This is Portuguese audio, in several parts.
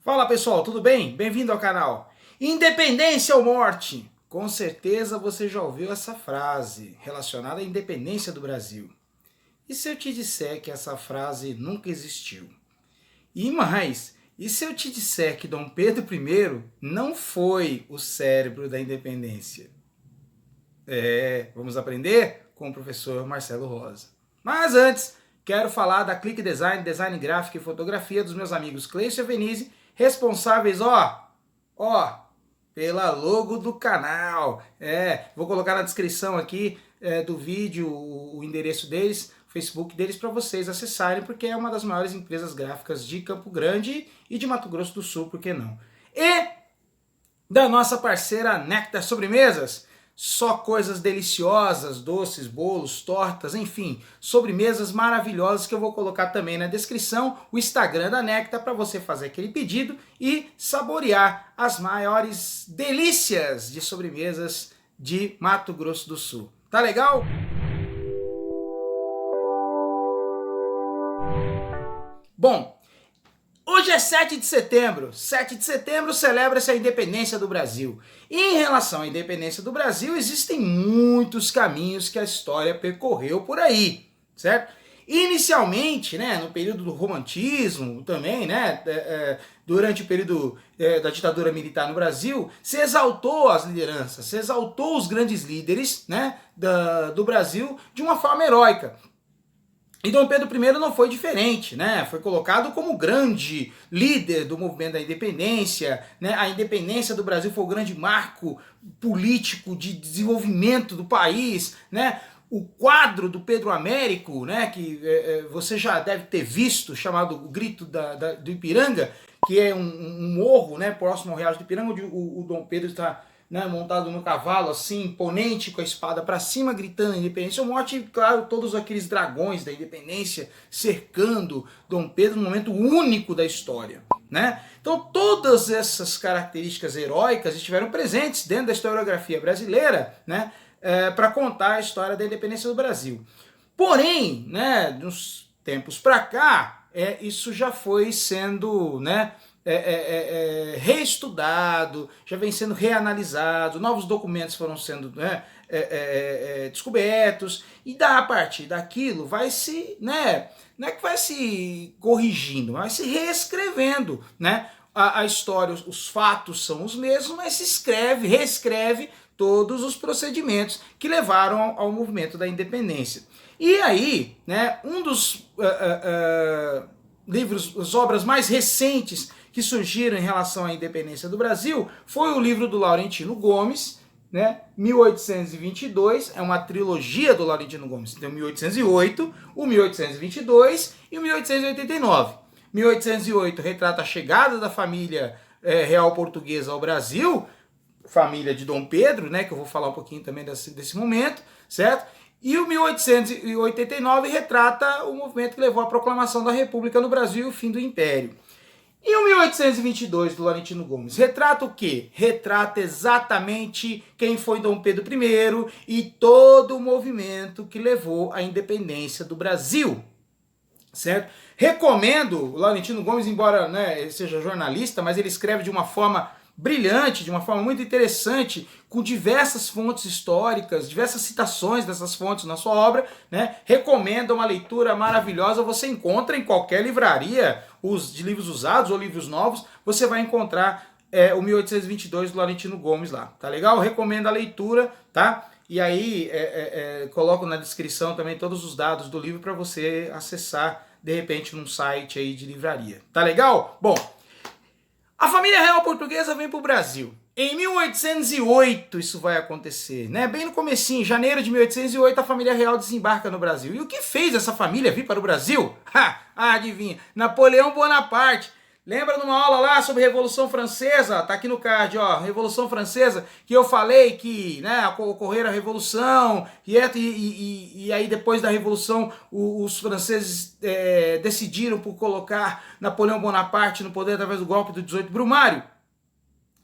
Fala pessoal, tudo bem? Bem-vindo ao canal. Independência ou morte? Com certeza você já ouviu essa frase relacionada à independência do Brasil. E se eu te disser que essa frase nunca existiu? E se eu te disser que Dom Pedro I não foi o cérebro da independência? Vamos aprender com o professor Marcelo Rosa. Mas antes, quero falar da Clique Design, design gráfico e fotografia dos meus amigos Cleiton e Venise, responsáveis, pela logo do canal. Vou colocar na descrição aqui do vídeo o endereço deles, o Facebook deles, para vocês acessarem, porque é uma das maiores empresas gráficas de Campo Grande e de Mato Grosso do Sul, por que não? E da nossa parceira Nectar Sobremesas, só coisas deliciosas, doces, bolos, tortas, enfim, sobremesas maravilhosas que eu vou colocar também na descrição, o Instagram da Nectar, para você fazer aquele pedido e saborear as maiores delícias de sobremesas de Mato Grosso do Sul. Tá legal? Bom, hoje é 7 de setembro. 7 de setembro celebra-se a independência do Brasil. E em relação à independência do Brasil, existem muitos caminhos que a história percorreu por aí, certo? Inicialmente, no período do romantismo também, durante o período da ditadura militar no Brasil, se exaltou as lideranças, se exaltou os grandes líderes do Brasil de uma forma heróica. E Dom Pedro I não foi diferente, Foi colocado como grande líder do movimento da independência, A independência do Brasil foi o grande marco político de desenvolvimento do país, O quadro do Pedro Américo, que você já deve ter visto, chamado O Grito do Ipiranga, que é um morro, próximo ao Riacho do Ipiranga, onde o Dom Pedro está montado no cavalo, assim, imponente, com a espada para cima, gritando independência ou morte, e claro, todos aqueles dragões da independência cercando Dom Pedro num momento único da história, Então todas essas características heróicas estiveram presentes dentro da historiografia brasileira, para contar a história da independência do Brasil. Porém, nos tempos para cá, isso já foi sendo, reestudado, já vem sendo reanalisado, novos documentos foram sendo descobertos, e a partir daquilo vai se, não é que vai se corrigindo, vai se reescrevendo, a história, os fatos são os mesmos, mas se reescreve todos os procedimentos que levaram ao movimento da independência. E aí, um dos livros, as obras mais recentes que surgiram em relação à independência do Brasil foi o livro do Laurentino Gomes, 1822, é uma trilogia do Laurentino Gomes, então 1808, o 1822 e o 1889. 1808 retrata a chegada da família real portuguesa ao Brasil, família de Dom Pedro, que eu vou falar um pouquinho também desse momento, certo? E o 1889 retrata o movimento que levou à proclamação da República no Brasil e o fim do Império. E o 1822 do Laurentino Gomes retrata o quê? Retrata exatamente quem foi Dom Pedro I e todo o movimento que levou à independência do Brasil, certo? Recomendo o Laurentino Gomes, embora ele seja jornalista, mas ele escreve de uma forma brilhante, de uma forma muito interessante, com diversas fontes históricas, diversas citações dessas fontes na sua obra, Recomendo uma leitura maravilhosa, você encontra em qualquer livraria, os de livros usados ou livros novos, você vai encontrar o 1822 do Laurentino Gomes lá, tá legal? Recomendo a leitura, tá? E aí coloco na descrição também todos os dados do livro para você acessar, de repente, num site aí de livraria, tá legal? Bom, a família real portuguesa vem para o Brasil. Em 1808 isso vai acontecer, Bem no comecinho, em janeiro de 1808, a família real desembarca no Brasil. E o que fez essa família vir para o Brasil? Adivinha? Napoleão Bonaparte. Lembra numa aula lá sobre Revolução Francesa? Tá aqui no card, Revolução Francesa, que eu falei que ocorreu a Revolução, e aí depois da Revolução os franceses decidiram por colocar Napoleão Bonaparte no poder através do golpe do 18 Brumário.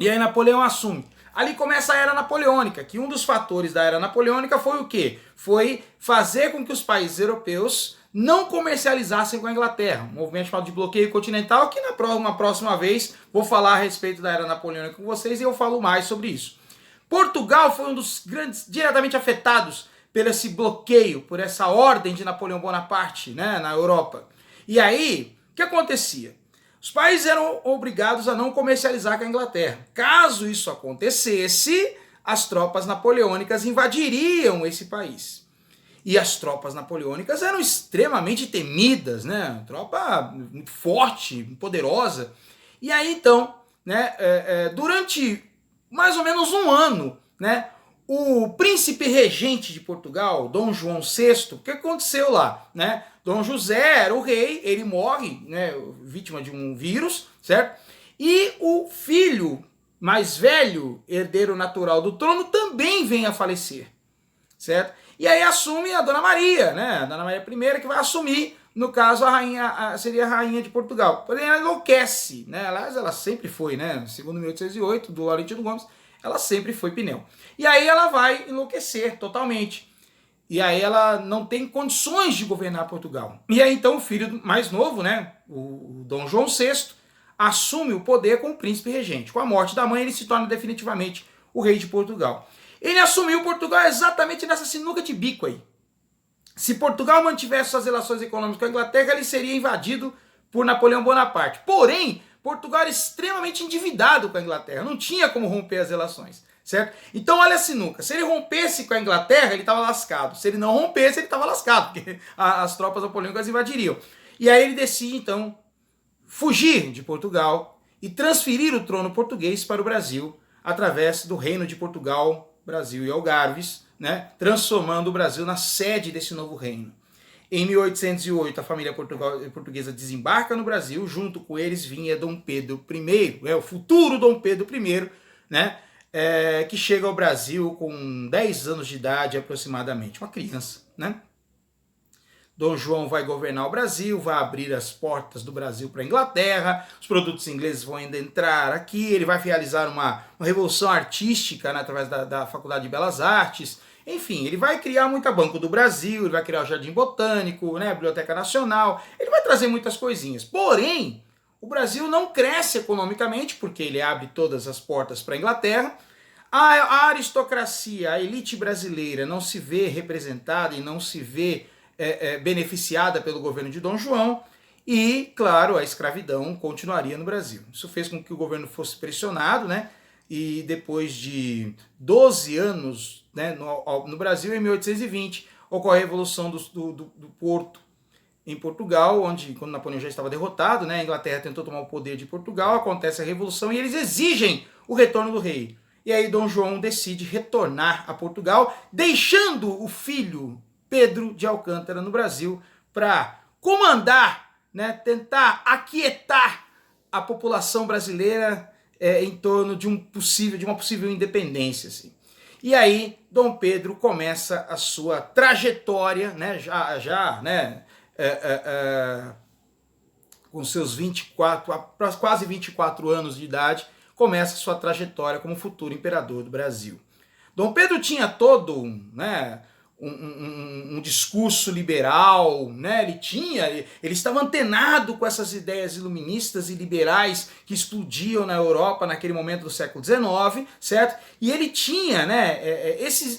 E aí Napoleão assume. Ali começa a Era Napoleônica, que um dos fatores da Era Napoleônica foi o quê? Foi fazer com que os países europeus não comercializassem com a Inglaterra. Um movimento chamado de bloqueio continental, que uma próxima vez vou falar a respeito da Era Napoleônica com vocês e eu falo mais sobre isso. Portugal foi um dos grandes, diretamente afetados por esse bloqueio, por essa ordem de Napoleão Bonaparte, né, na Europa. E aí, o que acontecia? Os países eram obrigados a não comercializar com a Inglaterra. Caso isso acontecesse, as tropas napoleônicas invadiriam esse país. E as tropas napoleônicas eram extremamente temidas, né? Tropa muito forte, poderosa. E aí, então, né, durante mais ou menos um ano, né, o príncipe regente de Portugal, Dom João VI, o que aconteceu lá? Né? Dom José era o rei, ele morre, né, vítima de um vírus, certo? E o filho mais velho, herdeiro natural do trono, também vem a falecer, certo? E aí assume a Dona Maria, né? A Dona Maria I, que vai assumir, no caso, seria a rainha de Portugal. Porém, ela enlouquece, né? Aliás, ela sempre foi, né? Segundo 1808, do Laurentino Gomes, ela sempre foi pneu. E aí ela vai enlouquecer totalmente. E aí ela não tem condições de governar Portugal. E aí então o filho mais novo, né? O Dom João VI, assume o poder como príncipe regente. Com a morte da mãe, ele se torna definitivamente o rei de Portugal. Ele assumiu Portugal exatamente nessa sinuca de bico aí. Se Portugal mantivesse suas relações econômicas com a Inglaterra, ele seria invadido por Napoleão Bonaparte. Porém, Portugal era extremamente endividado com a Inglaterra, não tinha como romper as relações, certo? Então olha a sinuca, se ele rompesse com a Inglaterra, ele estava lascado. Se ele não rompesse, ele estava lascado, porque as tropas napoleônicas invadiriam. E aí ele decide, então, fugir de Portugal e transferir o trono português para o Brasil, através do Reino de Portugal, Brasil e Algarves, né, transformando o Brasil na sede desse novo reino. Em 1808, a família portuguesa desembarca no Brasil, junto com eles vinha Dom Pedro I, o futuro Dom Pedro I, né, que chega ao Brasil com 10 anos de idade aproximadamente, uma criança, né? Dom João vai governar o Brasil, vai abrir as portas do Brasil para a Inglaterra, os produtos ingleses vão ainda entrar aqui, ele vai realizar uma revolução artística, né, através da Faculdade de Belas Artes, enfim, ele vai criar muita Banco do Brasil, ele vai criar o Jardim Botânico, né, a Biblioteca Nacional, ele vai trazer muitas coisinhas. Porém, o Brasil não cresce economicamente, porque ele abre todas as portas para a Inglaterra, a aristocracia, a elite brasileira não se vê representada e não se vê beneficiada pelo governo de Dom João e, claro, a escravidão continuaria no Brasil. Isso fez com que o governo fosse pressionado, né? E depois de 12 anos, né, no Brasil, em 1820, ocorre a Revolução do Porto em Portugal, onde, quando Napoleão já estava derrotado, né, a Inglaterra tentou tomar o poder de Portugal, acontece a Revolução e eles exigem o retorno do rei. E aí Dom João decide retornar a Portugal, deixando o filho Pedro de Alcântara no Brasil para comandar, né, tentar aquietar a população brasileira em torno de uma possível independência. Assim. E aí Dom Pedro começa a sua trajetória, né, com seus quase 24 anos de idade, começa a sua trajetória como futuro imperador do Brasil. Dom Pedro tinha todo um discurso liberal, né? Ele estava antenado com essas ideias iluministas e liberais que explodiam na Europa naquele momento do século XIX, certo? E ele tinha, né,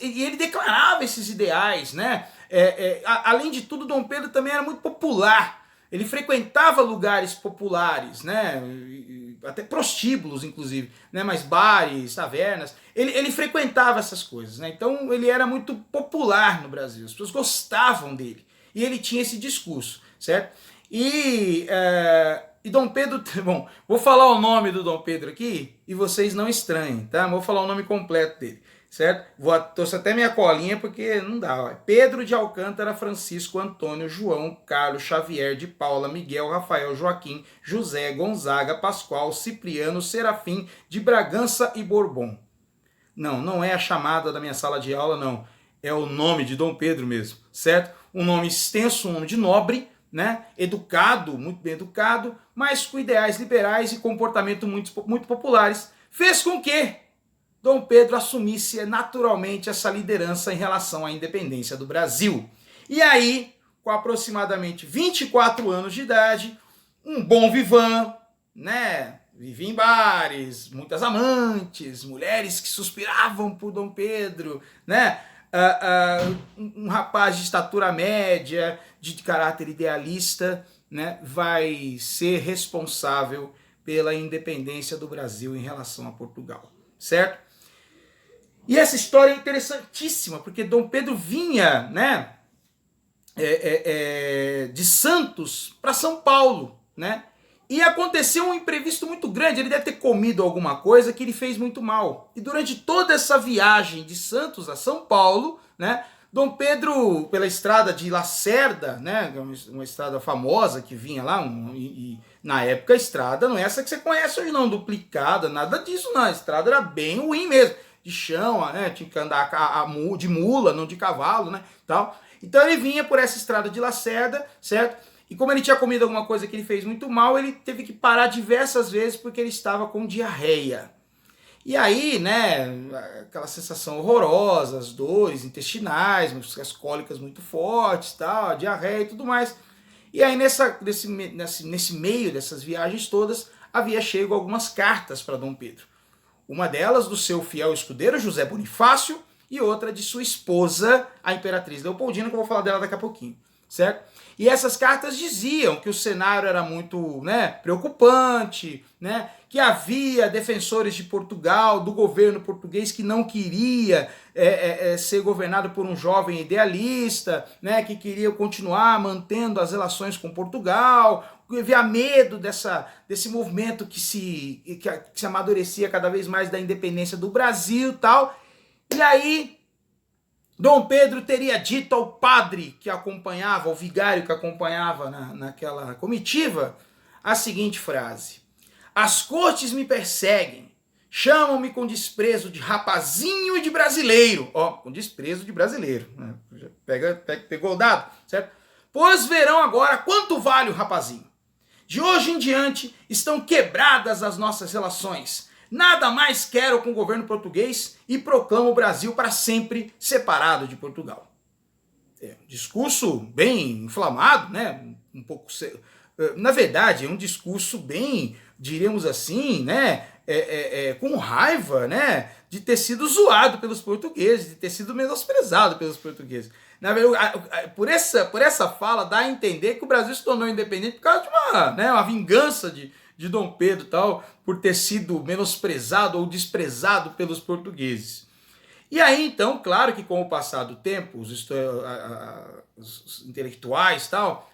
e ele declarava esses ideais, né? Além de tudo, Dom Pedro também era muito popular. Ele frequentava lugares populares, né? Até prostíbulos, inclusive, né? Mas bares, tavernas. Ele frequentava essas coisas, né? Então ele era muito popular no Brasil. As pessoas gostavam dele. E ele tinha esse discurso, certo? E Dom Pedro... Bom, vou falar o nome do Dom Pedro aqui e vocês não estranhem, tá? Vou falar o nome completo dele. Certo? Trouxe até minha colinha porque não dá. Ó. Pedro de Alcântara, Francisco, Antônio, João, Carlos, Xavier, de Paula, Miguel, Rafael, Joaquim, José, Gonzaga, Pascoal, Cipriano, Serafim, de Bragança e Bourbon. Não é a chamada da minha sala de aula, não. É o nome de Dom Pedro mesmo, certo? Um nome extenso, um nome de nobre, né? Educado, muito bem educado, mas com ideais liberais e comportamento muito populares. Fez com que Dom Pedro assumisse naturalmente essa liderança em relação à independência do Brasil. E aí, com aproximadamente 24 anos de idade, um bom vivan, né? Vivia em bares, muitas amantes, mulheres que suspiravam por Dom Pedro, né? Um rapaz de estatura média, de caráter idealista, né? Vai ser responsável pela independência do Brasil em relação a Portugal, certo? E essa história é interessantíssima, porque Dom Pedro vinha, né, de Santos para São Paulo, né? E aconteceu um imprevisto muito grande, ele deve ter comido alguma coisa que lhe fez muito mal. E durante toda essa viagem de Santos a São Paulo, né, Dom Pedro, pela estrada de Lacerda, né, uma estrada famosa que vinha lá, e na época a estrada não é essa que você conhece hoje não, duplicada, nada disso não, a estrada era bem ruim mesmo, de chão, né, tinha que andar de mula, não de cavalo, né, tal. Então ele vinha por essa estrada de Lacerda, certo? E como ele tinha comido alguma coisa que lhe fez muito mal, ele teve que parar diversas vezes porque ele estava com diarreia. E aí, né, aquela sensação horrorosa, as dores intestinais, as cólicas muito fortes, tal, a diarreia e tudo mais. E aí nesse meio dessas viagens todas, havia chego algumas cartas para Dom Pedro. Uma delas do seu fiel escudeiro José Bonifácio e outra de sua esposa, a Imperatriz Leopoldina, que eu vou falar dela daqui a pouquinho, certo? E essas cartas diziam que o cenário era muito, né, preocupante, né, que havia defensores de Portugal, do governo português que não queria ser governado por um jovem idealista, né, que queria continuar mantendo as relações com Portugal, que havia medo desse movimento que se amadurecia cada vez mais da independência do Brasil e tal. E aí Dom Pedro teria dito ao padre que acompanhava, ao vigário que acompanhava naquela comitiva, a seguinte frase: as cortes me perseguem, chamam-me com desprezo de rapazinho e de brasileiro. Ó, com desprezo de brasileiro. Né? Pegou o dado, certo? Pois verão agora quanto vale o rapazinho. De hoje em diante estão quebradas as nossas relações. Nada mais quero com o governo português e proclamo o Brasil para sempre separado de Portugal. É um discurso bem inflamado, né? Um pouco, na verdade, é um discurso bem, diríamos assim, né? Com raiva, né? De ter sido zoado pelos portugueses, de ter sido menosprezado pelos portugueses. Na verdade, por essa fala dá a entender que o Brasil se tornou independente por causa de uma vingança de Dom Pedro tal, por ter sido menosprezado ou desprezado pelos portugueses. E aí, então, claro que com o passar do tempo, os intelectuais tal,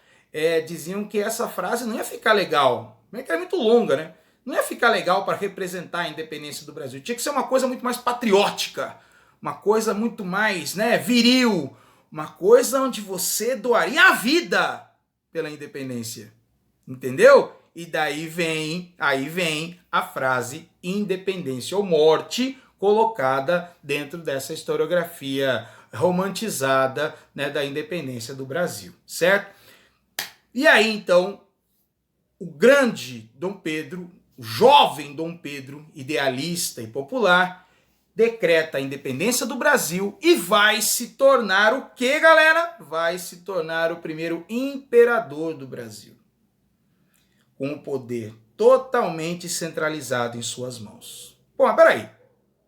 diziam que essa frase não ia ficar legal, porque era muito longa, né? Não ia ficar legal para representar a independência do Brasil. Tinha que ser uma coisa muito mais patriótica, uma coisa muito mais, né, viril, uma coisa onde você doaria a vida pela independência. Entendeu? E daí vem a frase independência ou morte colocada dentro dessa historiografia romantizada, né, da independência do Brasil, certo? E aí, então, o grande Dom Pedro, o jovem Dom Pedro, idealista e popular, decreta a independência do Brasil e vai se tornar o quê, galera? Vai se tornar o primeiro imperador do Brasil, com o poder totalmente centralizado em suas mãos. Pô, mas peraí.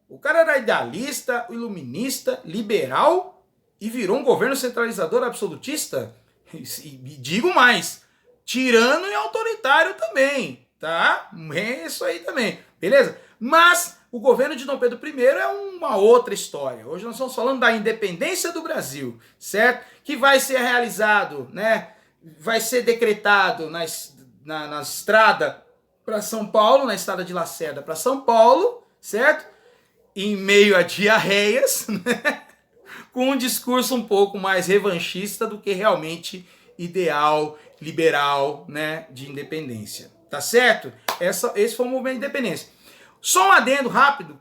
O cara era idealista, iluminista, liberal e virou um governo centralizador absolutista? E digo mais, tirano e autoritário também, tá? É isso aí também, beleza? Mas o governo de Dom Pedro I é uma outra história. Hoje nós estamos falando da independência do Brasil, certo? Que vai ser realizado, né? Vai ser decretado na estrada para São Paulo, na estrada de Lacerda para São Paulo, certo? Em meio a diarreias, né? Com um discurso um pouco mais revanchista do que realmente ideal, liberal, né, de independência. Tá certo? Esse foi o movimento de independência. Só um adendo rápido,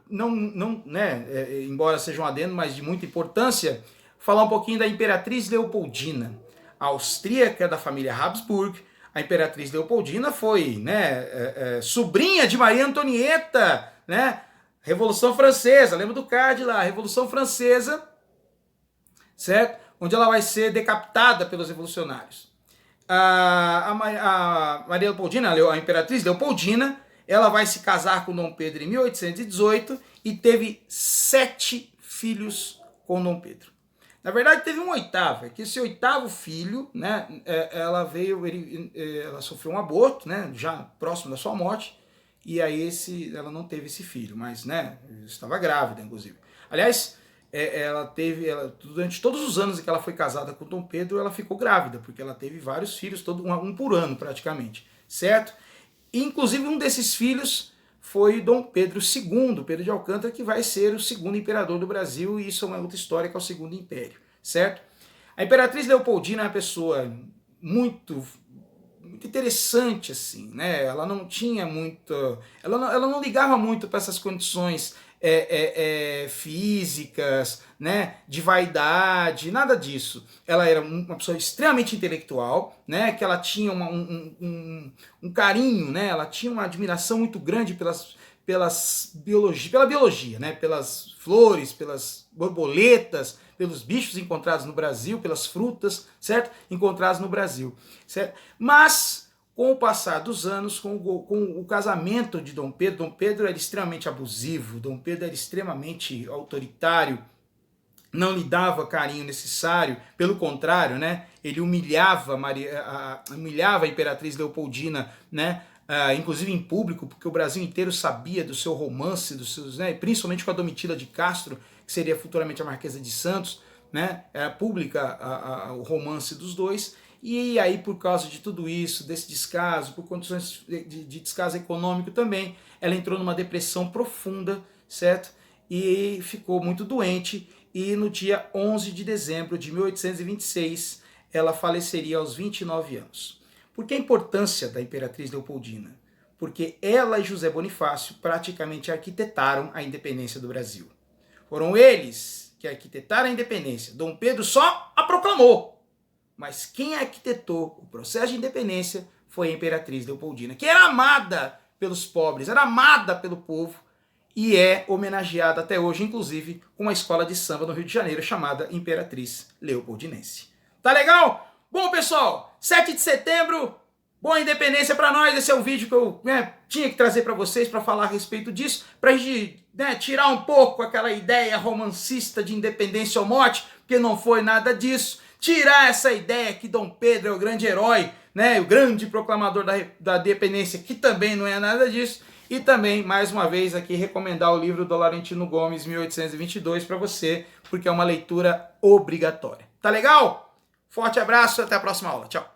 embora seja um adendo, mas de muita importância, falar um pouquinho da Imperatriz Leopoldina, austríaca da família Habsburg. A Imperatriz Leopoldina foi, sobrinha de Maria Antonieta, né? Revolução Francesa, lembra do card lá, Revolução Francesa, certo? Onde ela vai ser decapitada pelos revolucionários. A Maria Leopoldina, a Imperatriz Leopoldina, ela vai se casar com Dom Pedro em 1818 e teve 7 filhos com Dom Pedro. Na verdade, teve um oitavo, que esse oitavo filho, né, ela sofreu um aborto, né, já próximo da sua morte, e aí ela não teve esse filho, mas, né, estava grávida, inclusive. Aliás, durante todos os anos em que ela foi casada com Dom Pedro, ela ficou grávida, porque ela teve vários filhos, um por ano praticamente, certo? E, inclusive, um desses filhos foi Dom Pedro II, Pedro de Alcântara, que vai ser o segundo imperador do Brasil, e isso é uma outra história, que é o Segundo Império, certo? A Imperatriz Leopoldina é uma pessoa muito interessante, assim, né? Ela não tinha muito... Ela não ligava muito para essas condições físicas, né, de vaidade, nada disso. Ela era uma pessoa extremamente intelectual, né, que ela tinha um carinho, né, ela tinha uma admiração muito grande pela biologia, né, pelas flores, pelas borboletas, pelos bichos encontrados no Brasil, pelas frutas, certo? Encontradas no Brasil, certo? Mas com o passar dos anos, com o casamento de Dom Pedro era extremamente abusivo, Dom Pedro era extremamente autoritário, não lhe dava carinho necessário, pelo contrário, né, ele humilhava a Imperatriz Leopoldina, né, inclusive em público, porque o Brasil inteiro sabia do seu romance, né, principalmente com a Domitila de Castro, que seria futuramente a Marquesa de Santos, né, era pública o romance dos dois. E aí, por causa de tudo isso, desse descaso, por condições de descaso econômico também, ela entrou numa depressão profunda, certo? E ficou muito doente, e no dia 11 de dezembro de 1826, ela faleceria aos 29 anos. Por que a importância da Imperatriz Leopoldina? Porque ela e José Bonifácio praticamente arquitetaram a independência do Brasil. Foram eles que arquitetaram a independência. Dom Pedro só a proclamou. Mas quem arquitetou o processo de independência foi a Imperatriz Leopoldina, que era amada pelos pobres, era amada pelo povo e é homenageada até hoje, inclusive, com uma escola de samba no Rio de Janeiro chamada Imperatriz Leopoldinense. Tá legal? Bom, pessoal, 7 de setembro, boa independência para nós. Esse é o vídeo que eu tinha que trazer para vocês para falar a respeito disso, para a gente tirar um pouco aquela ideia romancista de independência ou morte, porque não foi nada disso. Tirar essa ideia que Dom Pedro é o grande herói, né, o grande proclamador da independência, que também não é nada disso. E também, mais uma vez, aqui recomendar o livro do Laurentino Gomes, 1822, para você, porque é uma leitura obrigatória. Tá legal? Forte abraço e até a próxima aula. Tchau!